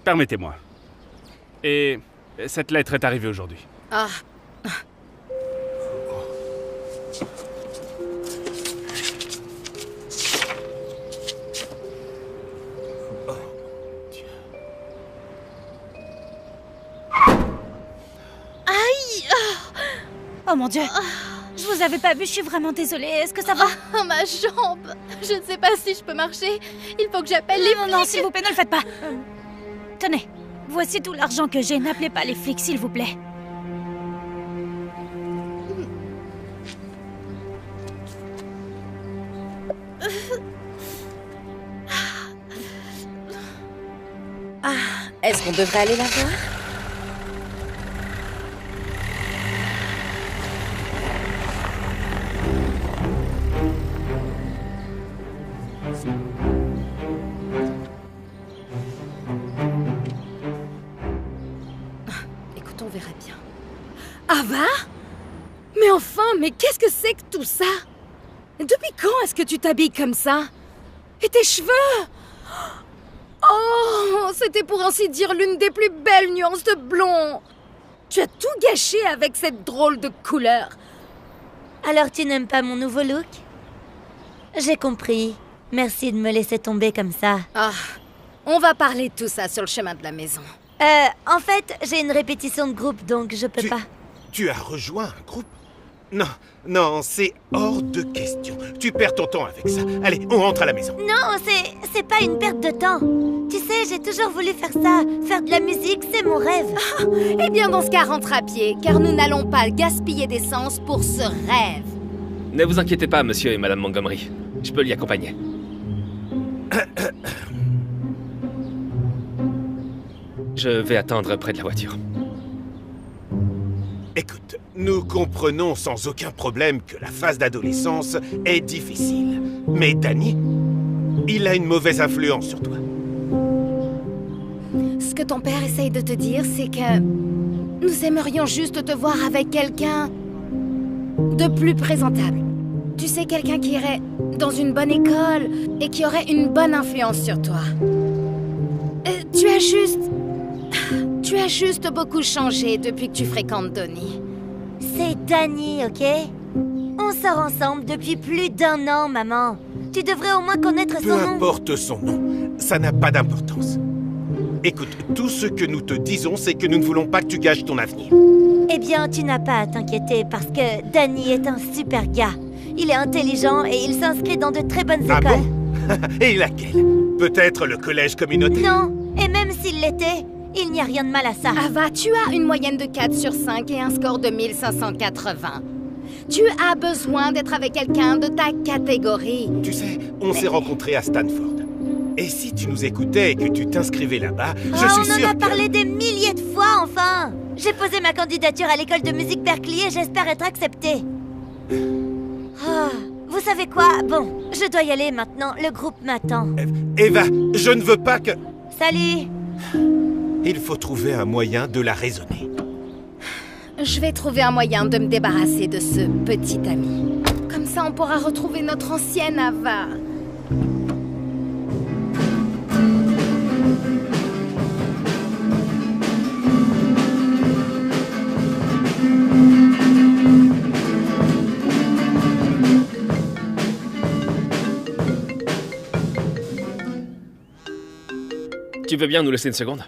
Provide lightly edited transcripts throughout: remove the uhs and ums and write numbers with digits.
Permettez-moi. Et cette lettre est arrivée aujourd'hui. Ah. Aïe! Oh mon Dieu! Je vous avais pas vu, je suis vraiment désolée. Est-ce que ça va? Oh, ma jambe! Je ne sais pas si je peux marcher. Il faut que j'appelle les flics. Non, s'il vous plaît, ne le faites pas. Tenez, voici tout l'argent que j'ai. N'appelez pas les flics, s'il vous plaît. Est-ce qu'on devrait aller la voir? Écoute, on verra bien. Ava? Mais enfin, mais qu'est-ce que c'est que tout ça? Depuis quand est-ce que tu t'habilles comme ça? Et tes cheveux? Oh, c'était pour ainsi dire l'une des plus belles nuances de blond. Tu as tout gâché avec cette drôle de couleur. Alors tu n'aimes pas mon nouveau look? J'ai compris. Merci de me laisser tomber comme ça. Ah, on va parler de tout ça sur le chemin de la maison. En fait, j'ai une répétition de groupe, donc je peux pas. Tu as rejoint un groupe? Non, non, c'est hors de question. Tu perds ton temps avec ça. Allez, on rentre à la maison. Non, c'est pas une perte de temps. Tu sais, j'ai toujours voulu faire ça. Faire de la musique, c'est mon rêve. Eh bien, dans ce cas, rentre à pied, car nous n'allons pas gaspiller d'essence pour ce rêve. Ne vous inquiétez pas, monsieur et madame Montgomery. Je peux l'y accompagner. Je vais attendre près de la voiture. Écoute, nous comprenons sans aucun problème que la phase d'adolescence est difficile. Mais Danny, il a une mauvaise influence sur toi. Ce que ton père essaye de te dire, c'est que nous aimerions juste te voir avec quelqu'un de plus présentable. Tu sais, quelqu'un qui irait dans une bonne école et qui aurait une bonne influence sur toi. Tu as juste beaucoup changé depuis que tu fréquentes Donnie. C'est Danny, ok? On sort ensemble depuis plus d'1 an, maman. Tu devrais au moins connaître son Peu nom. importe son nom, ça n'a pas d'importance. Écoute, tout ce que nous te disons, c'est que nous ne voulons pas que tu gâches ton avenir. Eh bien, tu n'as pas à t'inquiéter parce que Danny est un super gars. Il est intelligent et il s'inscrit dans de très bonnes Ah écoles. bon? Et laquelle? Peut-être le collège communautaire? Non, et même s'il l'était, il n'y a rien de mal à ça. Ava, tu as une moyenne de 4 sur 5 et un score de 1580. Tu as besoin d'être avec quelqu'un de ta catégorie. Tu sais, on s'est rencontrés à Stanford. Et si tu nous écoutais et que tu t'inscrivais là-bas, je suis On sûr en a que... parlé des milliers de fois, enfin. J'ai posé ma candidature à l'école de musique Berkeley et j'espère être acceptée. Ah, vous savez quoi? Bon, je dois y aller maintenant. Le groupe m'attend. Eva, je ne veux pas que... Salut. Il faut trouver un moyen de la raisonner. Je vais trouver un moyen de me débarrasser de ce petit ami. Comme ça, on pourra retrouver notre ancienne Ava. Tu veux bien nous laisser une seconde?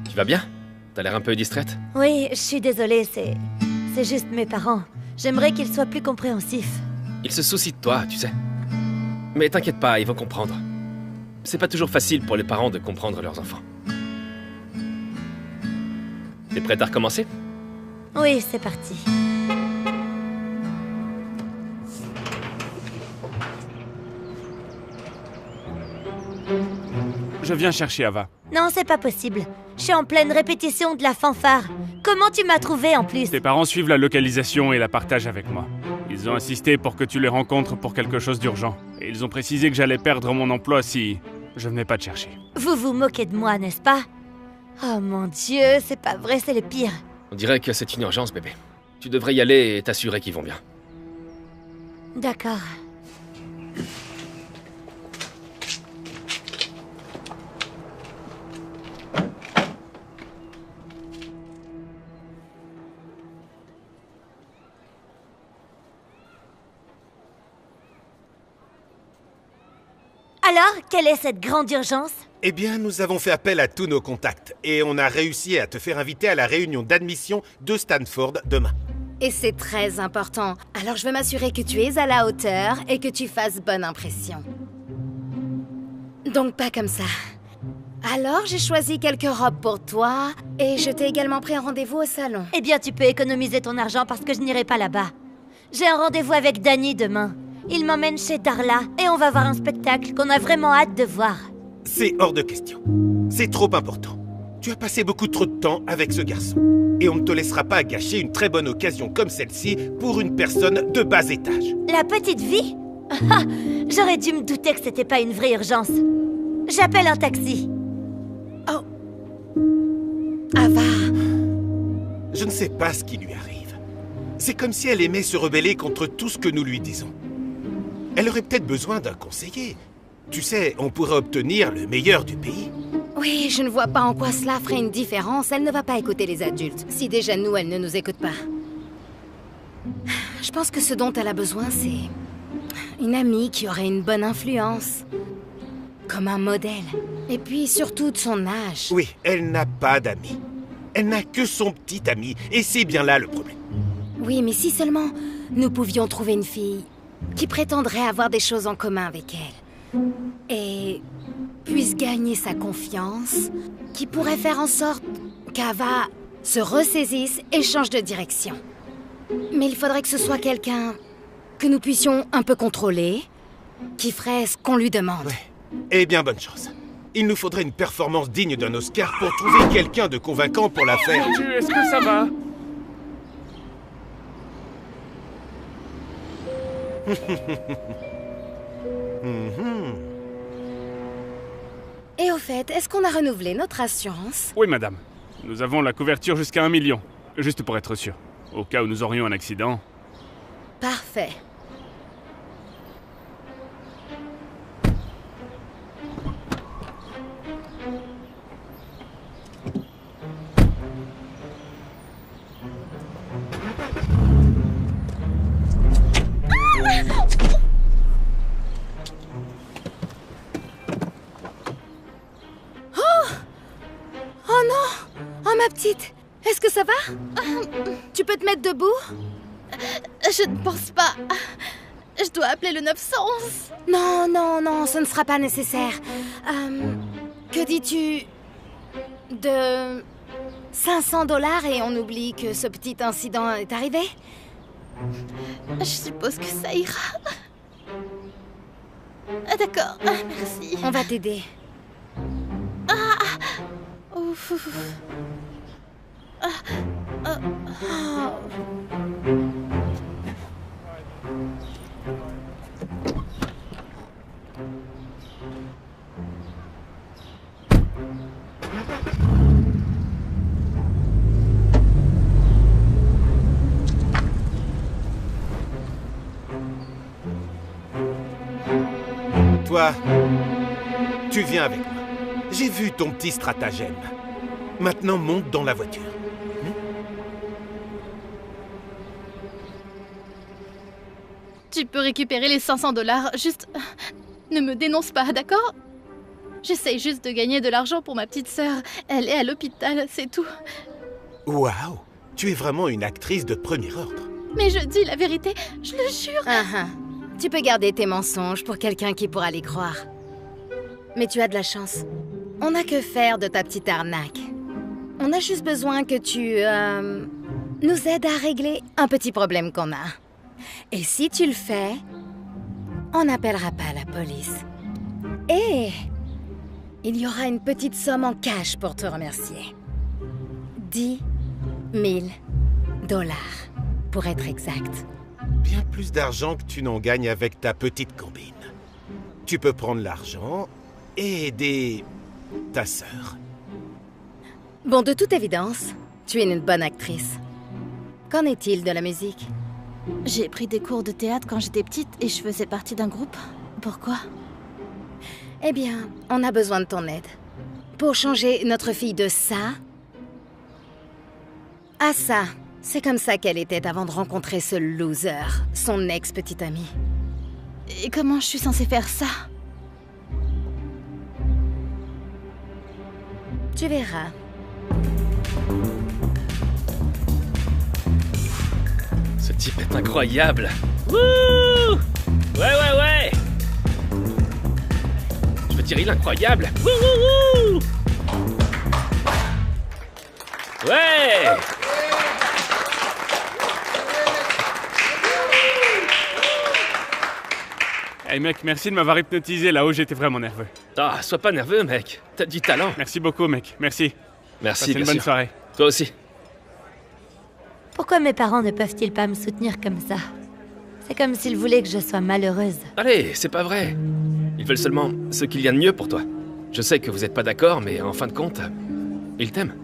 Tu vas bien? T'as l'air un peu distraite? Oui, je suis désolée, c'est juste mes parents. J'aimerais qu'ils soient plus compréhensifs. Ils se soucient de toi, tu sais. Mais t'inquiète pas, ils vont comprendre. C'est pas toujours facile pour les parents de comprendre leurs enfants. T'es prête à recommencer? Oui, c'est parti. Je viens chercher Ava. Non, c'est pas possible. Je suis en pleine répétition de la fanfare. Comment tu m'as trouvé en plus? Tes parents suivent la localisation et la partagent avec moi. Ils ont insisté pour que tu les rencontres pour quelque chose d'urgent. Et ils ont précisé que j'allais perdre mon emploi si je venais pas te chercher. Vous vous moquez de moi, n'est-ce pas? Oh mon Dieu, c'est pas vrai, c'est le pire. On dirait que c'est une urgence, bébé. Tu devrais y aller et t'assurer qu'ils vont bien. D'accord. Alors, quelle est cette grande urgence? Eh bien, nous avons fait appel à tous nos contacts et on a réussi à te faire inviter à la réunion d'admission de Stanford demain. Et c'est très important. Alors je veux m'assurer que tu es à la hauteur et que tu fasses bonne impression. Donc pas comme ça. Alors j'ai choisi quelques robes pour toi et je t'ai également pris un rendez-vous au salon. Eh bien, tu peux économiser ton argent parce que je n'irai pas là-bas. J'ai un rendez-vous avec Danny demain. Il m'emmène chez Darla et on va voir un spectacle qu'on a vraiment hâte de voir. C'est hors de question. C'est trop important. Tu as passé beaucoup trop de temps avec ce garçon. Et on ne te laissera pas gâcher une très bonne occasion comme celle-ci pour une personne de bas étage. La petite vie? Ah, j'aurais dû me douter que c'était pas une vraie urgence. J'appelle un taxi. Oh. Ava. Je ne sais pas ce qui lui arrive. C'est comme si elle aimait se rebeller contre tout ce que nous lui disons. Elle aurait peut-être besoin d'un conseiller. Tu sais, on pourrait obtenir le meilleur du pays. Oui, je ne vois pas en quoi cela ferait une différence. Elle ne va pas écouter les adultes. Si déjà nous, elle ne nous écoute pas. Je pense que ce dont elle a besoin, c'est une amie qui aurait une bonne influence. Comme un modèle. Et puis surtout de son âge. Oui, elle n'a pas d'amis. Elle n'a que son petit ami. Et c'est bien là le problème. Oui, mais si seulement nous pouvions trouver une fille qui prétendrait avoir des choses en commun avec elle. Et puisse gagner sa confiance, qui pourrait faire en sorte qu'Ava se ressaisisse et change de direction. Mais il faudrait que ce soit quelqu'un que nous puissions un peu contrôler, qui ferait ce qu'on lui demande. Ouais. Eh bien, bonne chance. Il nous faudrait une performance digne d'un Oscar pour trouver quelqu'un de convaincant pour la faire. Mon Dieu, est-ce que ça va? Et au fait, est-ce qu'on a renouvelé notre assurance? Oui, madame. Nous avons la couverture jusqu'à 1 million. Juste pour être sûr. Au cas où nous aurions un accident. Parfait. Oh non! Oh ma petite! Est-ce que ça va? Tu peux te mettre debout? Je ne pense pas. Je dois appeler le 911. Non, non, non, ce ne sera pas nécessaire. Que dis-tu de 500 $ et on oublie que ce petit incident est arrivé? Je suppose que ça ira. Ah, d'accord, merci. On va t'aider. Ouf, ouf. Toi, tu viens avec moi. J'ai vu ton petit stratagème. Maintenant, monte dans la voiture. Tu peux récupérer les 500 $, juste... Ne me dénonce pas, d'accord? J'essaye juste de gagner de l'argent pour ma petite sœur. Elle est à l'hôpital, c'est tout. Waouh! Tu es vraiment une actrice de premier ordre. Mais je dis la vérité, je le jure. Tu peux garder tes mensonges pour quelqu'un qui pourra les croire. Mais tu as de la chance. On n'a que faire de ta petite arnaque. On a juste besoin que tu nous aides à régler un petit problème qu'on a. Et si tu le fais, on n'appellera pas la police. Et il y aura une petite somme en cash pour te remercier. 10 000 $, pour être exact. Bien plus d'argent que tu n'en gagnes avec ta petite combine. Tu peux prendre l'argent et aider ta sœur. Bon, de toute évidence, tu es une bonne actrice. Qu'en est-il de la musique? J'ai pris des cours de théâtre quand j'étais petite et je faisais partie d'un groupe. Pourquoi? Eh bien, on a besoin de ton aide. Pour changer notre fille de ça à ça. C'est comme ça qu'elle était avant de rencontrer ce loser, son ex-petit ami. Et comment je suis censée faire ça? Tu verras. Ce type est incroyable. Wouh! Ouais. Je veux dire, il est incroyable. Wouh! Ouais! Hey mec, merci de m'avoir hypnotisé là-haut, j'étais vraiment nerveux. Ah, sois pas nerveux, mec. T'as du talent. Merci beaucoup, mec. Merci. Merci, Passez bien une bonne sûr. soirée. Toi aussi. Pourquoi mes parents ne peuvent-ils pas me soutenir comme ça? C'est comme s'ils voulaient que je sois malheureuse. Allez, c'est pas vrai. Ils veulent seulement ce qu'il y a de mieux pour toi. Je sais que vous êtes pas d'accord, mais en fin de compte, ils t'aiment.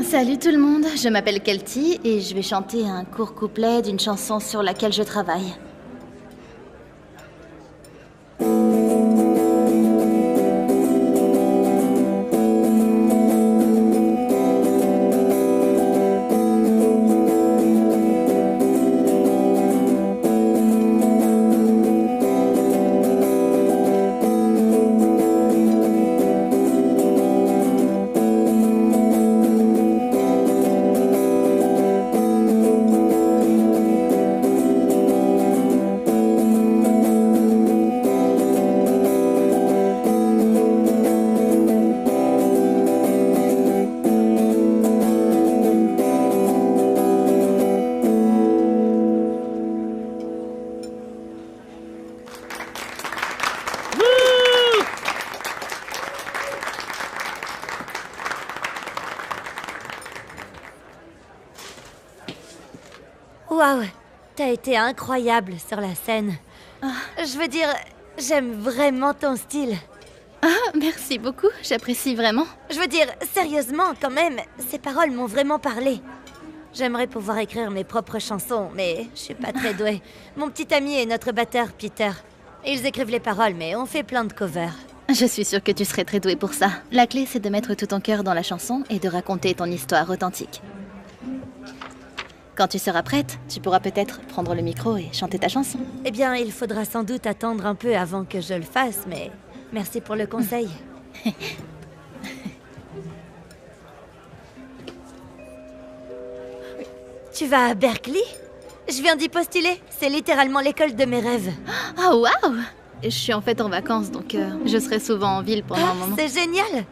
Salut tout le monde, je m'appelle Kelty et je vais chanter un court couplet d'une chanson sur laquelle je travaille. Waouh, t'as été incroyable sur la scène. Je veux dire, j'aime vraiment ton style. Ah, merci beaucoup, j'apprécie vraiment. Je veux dire, sérieusement, quand même, ces paroles m'ont vraiment parlé. J'aimerais pouvoir écrire mes propres chansons, mais je suis pas très douée. Mon petit ami est notre batteur, Peter. Ils écrivent les paroles, mais on fait plein de covers. Je suis sûre que tu serais très douée pour ça. La clé, c'est de mettre tout ton cœur dans la chanson et de raconter ton histoire authentique. Quand tu seras prête, tu pourras peut-être prendre le micro et chanter ta chanson. Eh bien, il faudra sans doute attendre un peu avant que je le fasse, mais merci pour le conseil. Tu vas à Berkeley? Je viens d'y postuler. C'est littéralement l'école de mes rêves. Oh, waouh! Je suis en fait en vacances, donc je serai souvent en ville pendant un moment. C'est génial!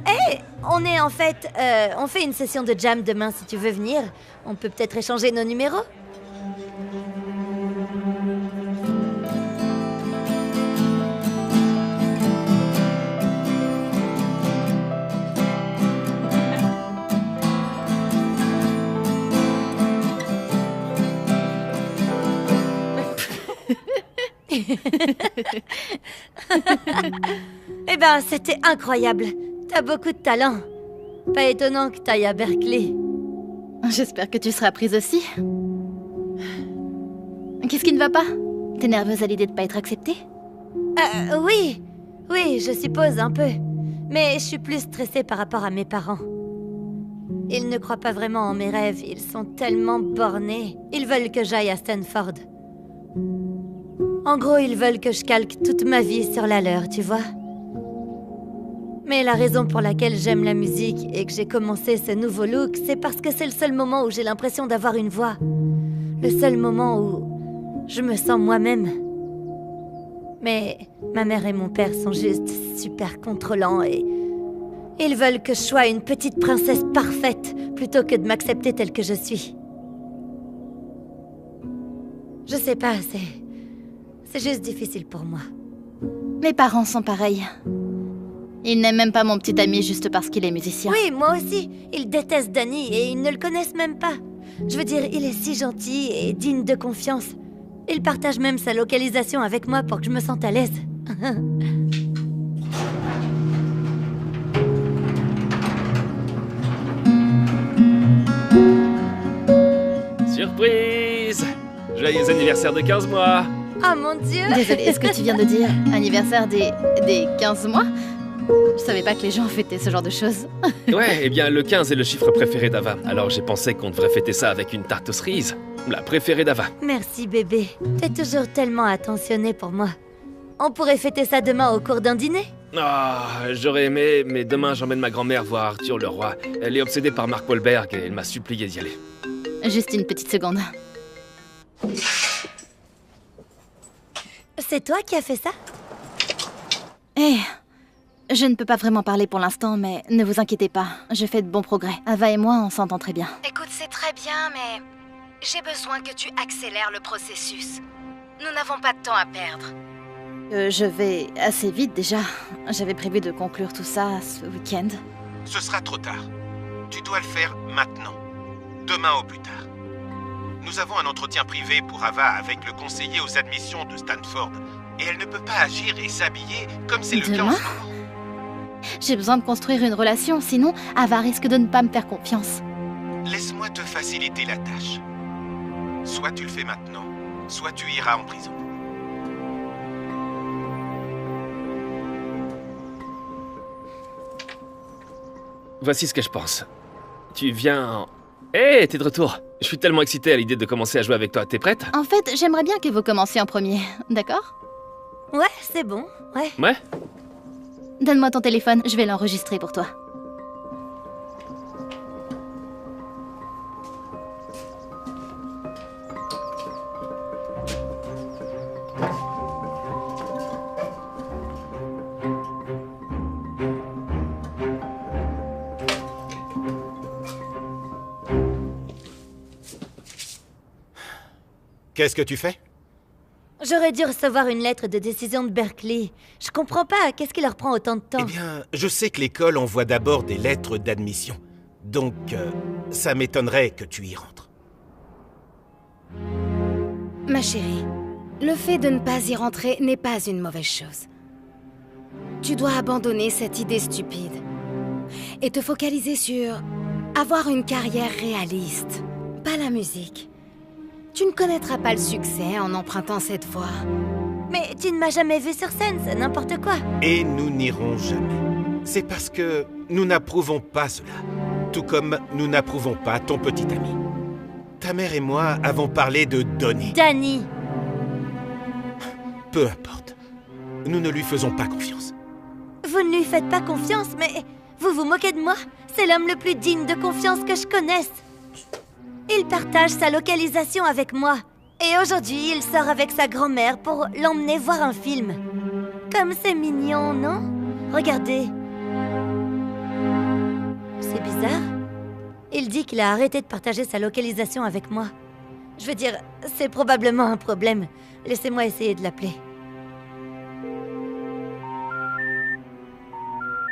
Hey, on fait une session de jam demain si tu veux venir. On peut peut-être échanger nos numéros. Eh ben, c'était incroyable. T'as beaucoup de talent. Pas étonnant que t'ailles à Berkeley. J'espère que tu seras prise aussi. Qu'est-ce qui ne va pas? T'es nerveuse à l'idée de pas être acceptée? Oui. Oui, je suppose un peu. Mais je suis plus stressée par rapport à mes parents. Ils ne croient pas vraiment en mes rêves. Ils sont tellement bornés. Ils veulent que j'aille à Stanford. En gros, ils veulent que je calque toute ma vie sur la leur, tu vois? Mais la raison pour laquelle j'aime la musique et que j'ai commencé ce nouveau look, c'est parce que c'est le seul moment où j'ai l'impression d'avoir une voix. Le seul moment où je me sens moi-même. Mais ma mère et mon père sont juste super contrôlants et ils veulent que je sois une petite princesse parfaite plutôt que de m'accepter telle que je suis. Je sais pas, c'est juste difficile pour moi. Mes parents sont pareils. Ils n'aiment même pas mon petit ami juste parce qu'il est musicien. Oui, moi aussi. Ils détestent Danny et ils ne le connaissent même pas. Je veux dire, il est si gentil et digne de confiance. Il partage même sa localisation avec moi pour que je me sente à l'aise. Surprise! Joyeux anniversaire de 15 mois! Oh mon Dieu! Désolée, est-ce que tu viens de dire anniversaire des 15 mois? Je savais pas que les gens fêtaient ce genre de choses. Ouais, eh bien, le 15 est le chiffre préféré d'Ava. Alors j'ai pensé qu'on devrait fêter ça avec une tarte aux cerises. La préférée d'Ava. Merci bébé. T'es toujours tellement attentionné pour moi. On pourrait fêter ça demain au cours d'un dîner? Ah, j'aurais aimé, mais demain j'emmène ma grand-mère voir Arthur le roi. Elle est obsédée par Mark Wahlberg et elle m'a supplié d'y aller. Juste une petite seconde. C'est toi qui as fait ça? Eh, je ne peux pas vraiment parler pour l'instant, mais ne vous inquiétez pas, je fais de bons progrès. Ava et moi, on s'entend très bien. Écoute, c'est très bien, mais j'ai besoin que tu accélères le processus. Nous n'avons pas de temps à perdre. Je vais assez vite déjà. J'avais prévu de conclure tout ça ce week-end. Ce sera trop tard. Tu dois le faire maintenant. Demain au plus tard. Nous avons un entretien privé pour Ava avec le conseiller aux admissions de Stanford. Et elle ne peut pas agir et s'habiller comme c'est le cas en ce Demain ? moment. J'ai besoin de construire une relation, sinon Ava risque de ne pas me faire confiance. Laisse-moi te faciliter la tâche. Soit tu le fais maintenant, soit tu iras en prison. Voici ce que je pense. Tu viens... Hé, t'es de retour. Je suis tellement excité à l'idée de commencer à jouer avec toi. T'es prête? En fait, j'aimerais bien que vous commenciez en premier, d'accord? Ouais, c'est bon, ouais. Ouais? Donne-moi ton téléphone, je vais l'enregistrer pour toi. Qu'est-ce que tu fais? J'aurais dû recevoir une lettre de décision de Berkeley. Je comprends pas, qu'est-ce qui leur prend autant de temps? Eh bien, je sais que l'école envoie d'abord des lettres d'admission. Donc, ça m'étonnerait que tu y rentres. Ma chérie, le fait de ne pas y rentrer n'est pas une mauvaise chose. Tu dois abandonner cette idée stupide et te focaliser sur avoir une carrière réaliste, pas la musique. Tu ne connaîtras pas le succès en empruntant cette voie. Mais tu ne m'as jamais vu sur scène, c'est n'importe quoi. Et nous n'irons jamais. C'est parce que nous n'approuvons pas cela. Tout comme nous n'approuvons pas ton petit ami. Ta mère et moi avons parlé de donner. Danny! Peu importe. Nous ne lui faisons pas confiance. Vous ne lui faites pas confiance, mais vous vous moquez de moi? C'est l'homme le plus digne de confiance que je connaisse. Il partage sa localisation avec moi. Et aujourd'hui, il sort avec sa grand-mère pour l'emmener voir un film. Comme c'est mignon, non? Regardez. C'est bizarre. Il dit qu'il a arrêté de partager sa localisation avec moi. Je veux dire, c'est probablement un problème. Laissez-moi essayer de l'appeler.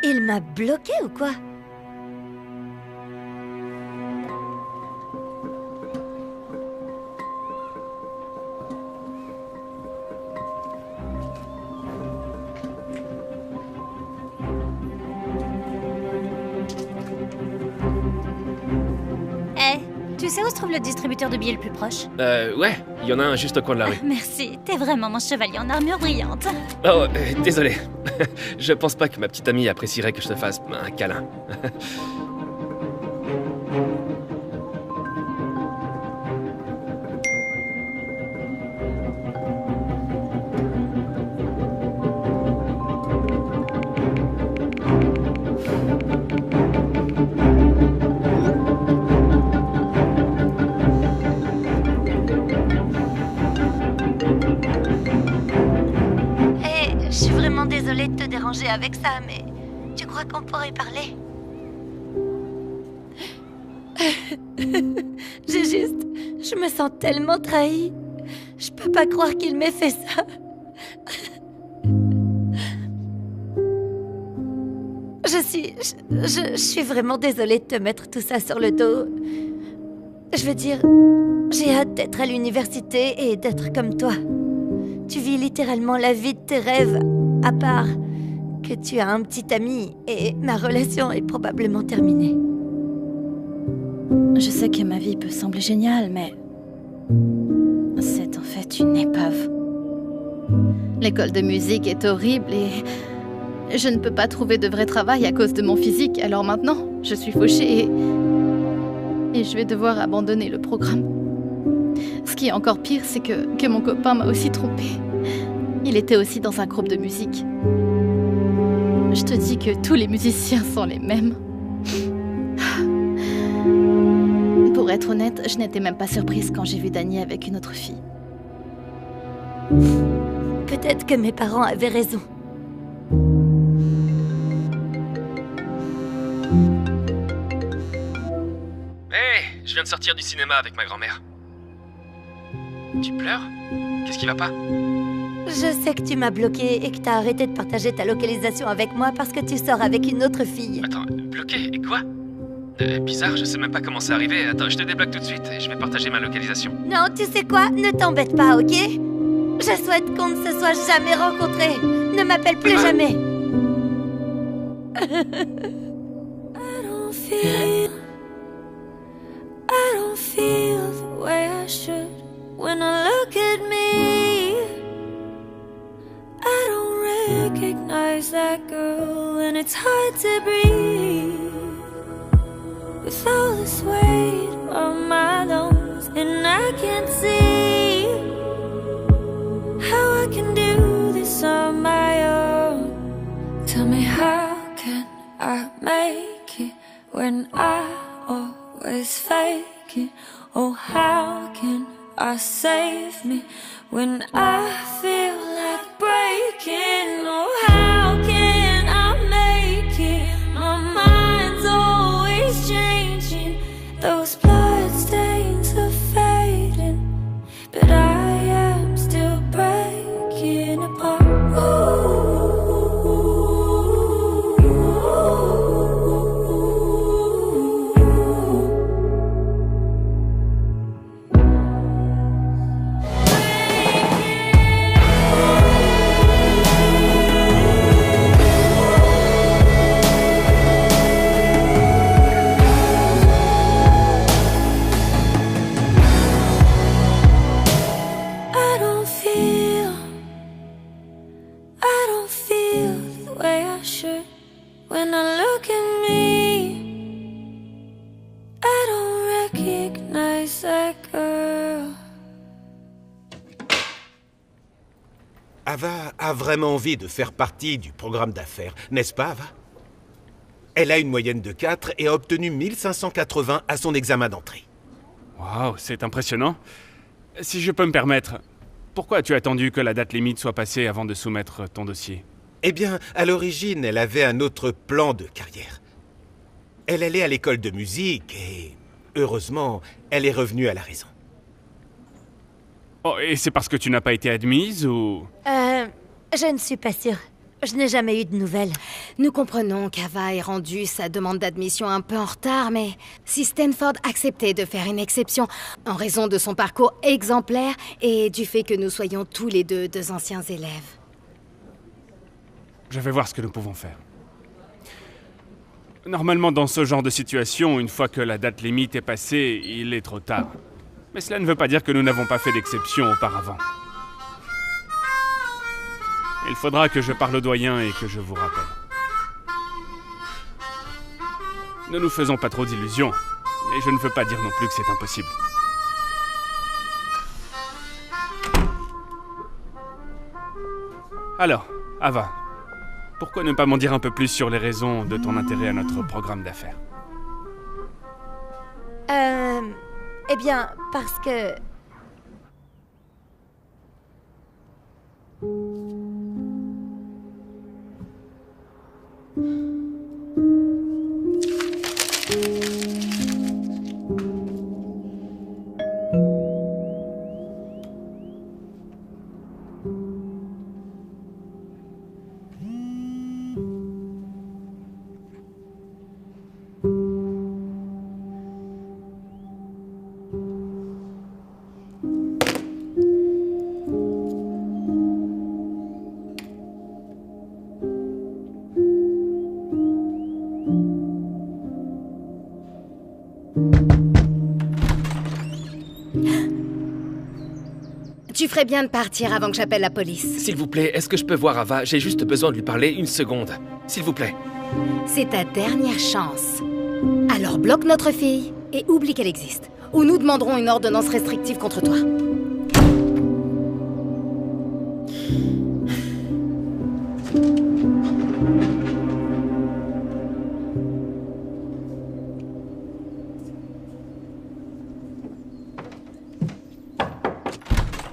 Il m'a bloqué ou quoi? Tu sais où se trouve le distributeur de billets le plus proche? Ouais, il y en a un juste au coin de la rue. Merci, t'es vraiment mon chevalier en armure brillante. Oh, désolé. Je pense pas que ma petite amie apprécierait que je te fasse un câlin. Désolée de te déranger avec ça, mais tu crois qu'on pourrait parler? Je me sens tellement trahie. Je peux pas croire qu'il m'ait fait ça. Je suis vraiment désolée de te mettre tout ça sur le dos. Je veux dire, j'ai hâte d'être à l'université et d'être comme toi. Tu vis littéralement la vie de tes rêves. À part que tu as un petit ami et ma relation est probablement terminée. Je sais que ma vie peut sembler géniale, mais c'est en fait une épave. L'école de musique est horrible et Je ne peux pas trouver de vrai travail à cause de mon physique, alors maintenant, je suis fauchée et je vais devoir abandonner le programme. Ce qui est encore pire, c'est que mon copain m'a aussi trompée. Il était aussi dans un groupe de musique. Je te dis que tous les musiciens sont les mêmes. Pour être honnête, je n'étais même pas surprise quand j'ai vu Danny avec une autre fille. Peut-être que mes parents avaient raison. Hé, je viens de sortir du cinéma avec ma grand-mère. Tu pleures? Qu'est-ce qui va pas? Je sais que tu m'as bloqué et que t'as arrêté de partager ta localisation avec moi parce que tu sors avec une autre fille. Attends, bloqué? Et quoi? Bizarre, je sais même pas comment c'est arrivé. Attends, je te débloque tout de suite et je vais partager ma localisation. Non, tu sais quoi? Ne t'embête pas, ok? Je souhaite qu'on ne se soit jamais rencontrés. Ne m'appelle plus jamais. I don't feel the way I should when I look at me. I don't recognize that girl and it's hard to breathe with all this weight on my lungs and I can't see how I can do this on my own. Tell me, how can I make it when I always fake it? Oh, how can I save me when I feel like breaking? Oh, how can I make it? My mind's always changing. Those blood stains are fading, but I am still breaking apart. When I look at me, I don't recognize that girl. Ava a vraiment envie de faire partie du programme d'affaires, n'est-ce pas, Ava? Elle a une moyenne de 4 et a obtenu 1580 à son examen d'entrée. Waouh, c'est impressionnant. Si je peux me permettre, pourquoi as-tu attendu que la date limite soit passée avant de soumettre ton dossier? Eh bien, à l'origine, elle avait un autre plan de carrière. Elle allait à l'école de musique et, heureusement, elle est revenue à la raison. Oh, et c'est parce que tu n'as pas été admise ou... Je ne suis pas sûre. Je n'ai jamais eu de nouvelles. Nous comprenons qu'Ava ait rendu sa demande d'admission un peu en retard, mais si Stanford acceptait de faire une exception en raison de son parcours exemplaire et du fait que nous soyons tous les deux anciens élèves. Je vais voir ce que nous pouvons faire. Normalement, dans ce genre de situation, une fois que la date limite est passée, il est trop tard. Mais cela ne veut pas dire que nous n'avons pas fait d'exception auparavant. Il faudra que je parle au doyen et que je vous rappelle. Ne nous faisons pas trop d'illusions, mais je ne veux pas dire non plus que c'est impossible. Alors, Ava, pourquoi ne pas m'en dire un peu plus sur les raisons de ton intérêt à notre programme d'affaires? Eh bien, parce que... Tu ferais bien de partir avant que j'appelle la police. S'il vous plaît, est-ce que je peux voir Ava? J'ai juste besoin de lui parler une seconde. S'il vous plaît. C'est ta dernière chance. Alors bloque notre fille et oublie qu'elle existe. Ou nous demanderons une ordonnance restrictive contre toi.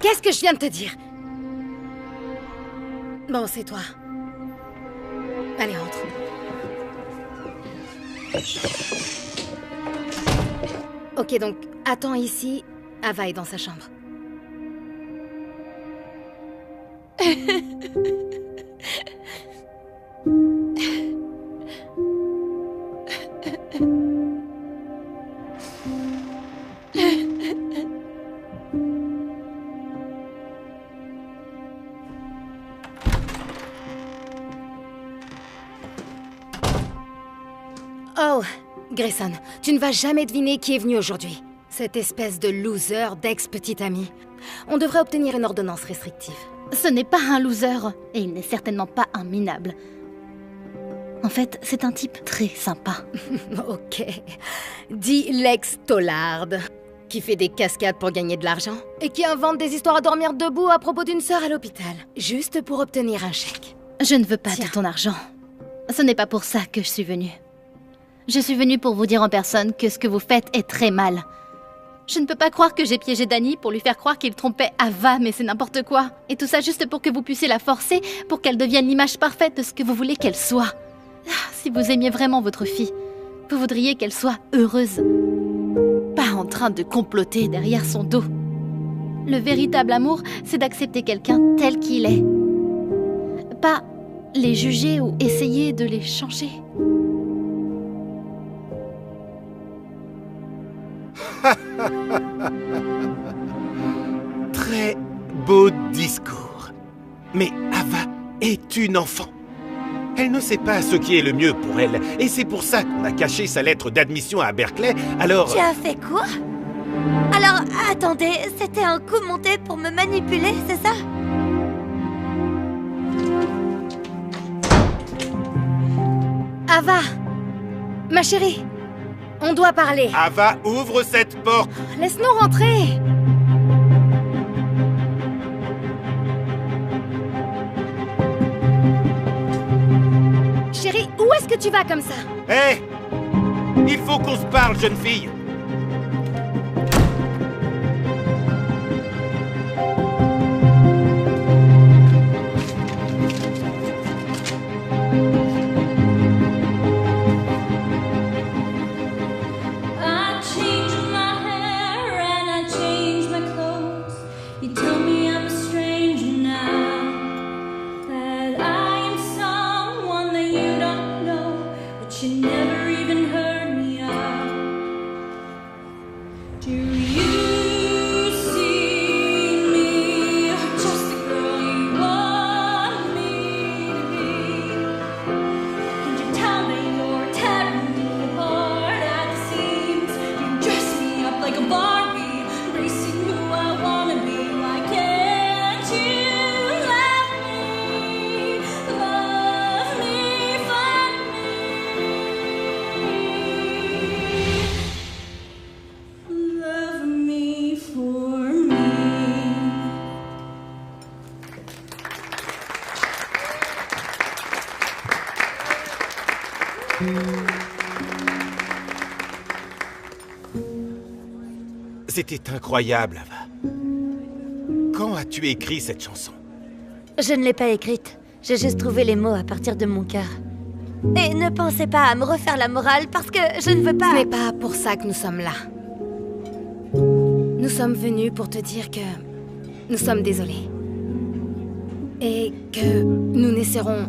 Qu'est-ce que je viens de te dire? Bon, c'est toi. Allez, rentre. Ok, donc, attends ici. Ava est dans sa chambre. Oh, Grayson, tu ne vas jamais deviner qui est venu aujourd'hui. Cette espèce de loser d'ex-petite amie. On devrait obtenir une ordonnance restrictive. Ce n'est pas un loser, et il n'est certainement pas un minable. En fait, c'est un type très sympa. Ok. Dis Lex Tollard, qui fait des cascades pour gagner de l'argent, et qui invente des histoires à dormir debout à propos d'une sœur à l'hôpital, juste pour obtenir un chèque. Je ne veux pas Tiens. de ton argent. Ce n'est pas pour ça que je suis venue. Je suis venue pour vous dire en personne que ce que vous faites est très mal. Je ne peux pas croire que j'ai piégé Danny pour lui faire croire qu'il trompait Ava, mais c'est n'importe quoi. Et tout ça juste pour que vous puissiez la forcer, pour qu'elle devienne l'image parfaite de ce que vous voulez qu'elle soit. Ah, si vous aimiez vraiment votre fille, vous voudriez qu'elle soit heureuse. Pas en train de comploter derrière son dos. Le véritable amour, c'est d'accepter quelqu'un tel qu'il est. Pas les juger ou essayer de les changer. Très beau discours. Mais Ava est une enfant. Elle ne sait pas ce qui est le mieux pour elle. Et c'est pour ça qu'on a caché sa lettre d'admission à Berkeley. Alors... Tu as fait quoi? Alors, attendez, c'était un coup monté pour me manipuler, c'est ça? Ava! Ma chérie! On doit parler. Ava, ouvre cette porte. Laisse-nous rentrer. Chérie, où est-ce que tu vas comme ça? Hé! Il faut qu'on se parle, jeune fille. I changed my hair and I changed my clothes. You tell me I'm a stranger now, that I am someone that you don't know, but you never even heard me out. Do you see me just the girl you want me to be? Can you tell me you're tearing me apart at the seams? You dress me up like a Barbie, racing who I wanna be. Why can't you let me love me for me? Love me for me. C'était incroyable, Ava. Quand as-tu écrit cette chanson? Je ne l'ai pas écrite. J'ai juste trouvé les mots à partir de mon cœur. Et ne pensez pas à me refaire la morale parce que je ne veux pas... Ce n'est pas pour ça que nous sommes là. Nous sommes venus pour te dire que nous sommes désolés. Et que nous n'essaierons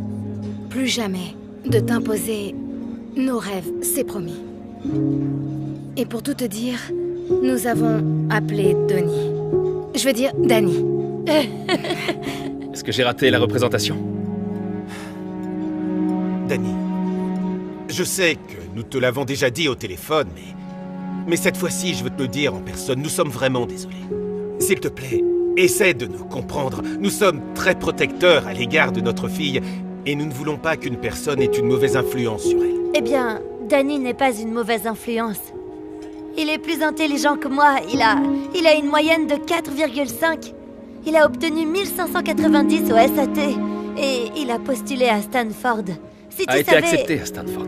plus jamais de t'imposer nos rêves, c'est promis. Et pour tout te dire, nous avons appelé Donnie. Je veux dire, Danny. Est-ce que j'ai raté la représentation? Danny, je sais que nous te l'avons déjà dit au téléphone, mais cette fois-ci, je veux te le dire en personne, nous sommes vraiment désolés. S'il te plaît, essaie de nous comprendre. Nous sommes très protecteurs à l'égard de notre fille et nous ne voulons pas qu'une personne ait une mauvaise influence sur elle. Eh bien, Danny n'est pas une mauvaise influence. Il est plus intelligent que moi. Il a une moyenne de 4,5. Il a obtenu 1590 au SAT. Et il a postulé à Stanford. Si tu A été savais... accepté à Stanford.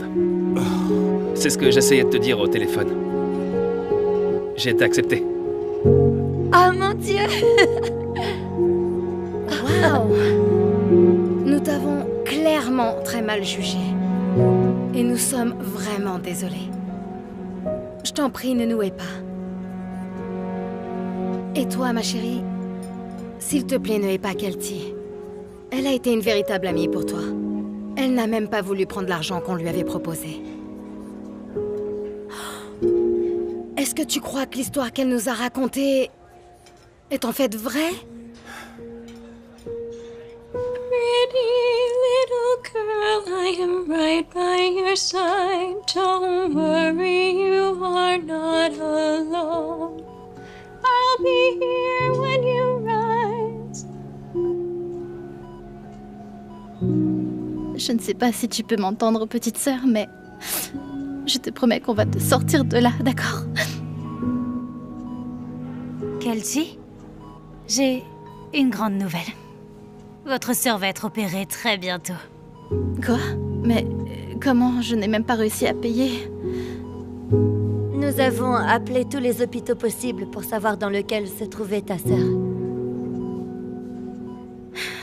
C'est ce que j'essayais de te dire au téléphone. J'ai été accepté. Oh mon Dieu! Waouh! Nous t'avons clairement très mal jugé. Et nous sommes vraiment désolés. Je t'en prie, ne nous hais pas. Et toi, ma chérie, s'il te plaît, ne hais pas Kelty. Elle a été une véritable amie pour toi. Elle n'a même pas voulu prendre l'argent qu'on lui avait proposé. Est-ce que tu crois que l'histoire qu'elle nous a racontée est en fait vraie? Pretty little girl, I am right by your side. Don't worry, you are not alone. I'll be here when you rise. Je ne sais pas si tu peux m'entendre, petite sœur, mais je te promets qu'on va te sortir de là, d'accord? Kelty, j'ai une grande nouvelle. Votre sœur va être opérée très bientôt. Quoi? Mais comment? Je n'ai même pas réussi à payer. Nous avons appelé tous les hôpitaux possibles pour savoir dans lequel se trouvait ta sœur.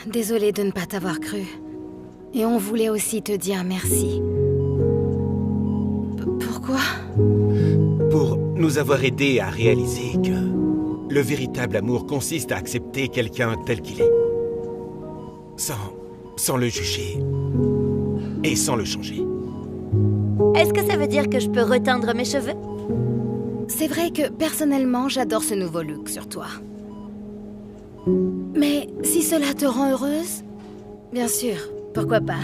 Désolée de ne pas t'avoir cru. Et on voulait aussi te dire merci. Pourquoi? Pour nous avoir aidés à réaliser que le véritable amour consiste à accepter quelqu'un tel qu'il est. Sans le juger. Et sans le changer. Est-ce que ça veut dire que je peux reteindre mes cheveux? C'est vrai que, personnellement, j'adore ce nouveau look sur toi. Mais si cela te rend heureuse, bien sûr, pourquoi pas?